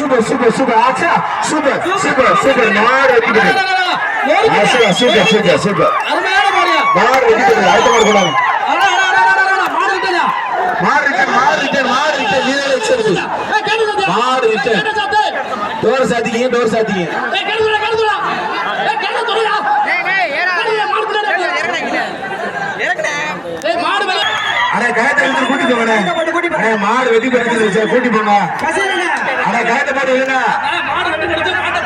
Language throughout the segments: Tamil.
சூப்பர் சூப்பர் சூப்பர் ஆச்சா சூப்பர் சூப்பர் சூப்பர் மாடு வெட்டி போடு ஆச்சா சூப்பர் சூப்பர் சூப்பர் மாடு வெட்டி போடு அடுத்த மாடு போடாங்க மாடு நீரே வச்சிருக்கு மாடு ரிட்டர்ன் டோர் சாத்திங்க அட காயத்தை வந்து கூட்டி போங்க மாடு வெட்டி போட்டு கூட்டி போங்க அட காயத்தை போட்டு விடுங்க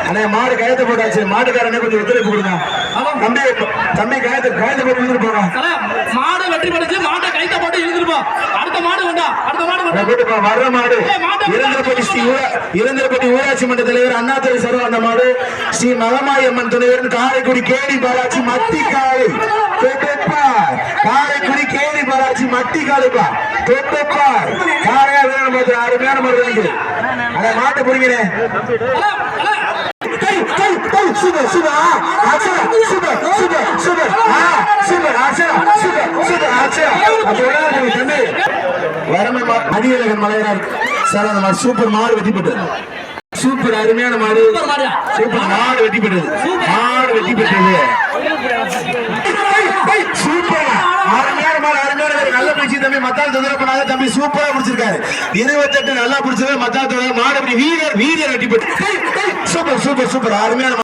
அண்ணே மாடு காயத்தை போட்டாச்சு மாட்டுக்காரனே கொஞ்சம் ஒத்துழைப்பு கொடுங்க தம்பி காயத்தை போட்டு இழுத்துட்டு போங்க மாடு வெட்டி போடுச்சு மாட்டை கைத்த போட்டு இழுத்துருப்போம் அடுத்த மாடு வேண்டாம் வர்ற மாடு இளந்திரப்பட்டி ஊராட்சி மன்ற தலைவர் அண்ணாதுரை சர்வ அந்த மாடு ஸ்ரீ மகமாயி அம்மன் துணைவர் காரைக்குடி கேடி பாலாட்சி மத்தி காலை காரைக்குடி கேடி பாலாட்சி மத்தி காலைப்பா தொட்டப்பா காரையா வேணும் பார்த்து அருமையான மாடு அதை மாட்டை புரிகிறேன் super super super super super super வரமை மதியழகன் மலையனார் சார் அந்த மாதிரி சூப்பர் மாடு வெட்டி போட்டது சூப்பர் அருமையான மாடு சூப்பர் மாடு வெட்டி போட்டது சூப்பர் அருமையான மாடு நல்ல பிடிச்சி தம்பி மத்தால் தொந்தரவு பண்ணாத தம்பி சூப்பரா பிடிச்சிருக்காரு 28 நல்லா பிடிச்சது மத்தால் மாடு அப்படி வீரர் வெட்டி போட்டு சூப்பர் அருமையான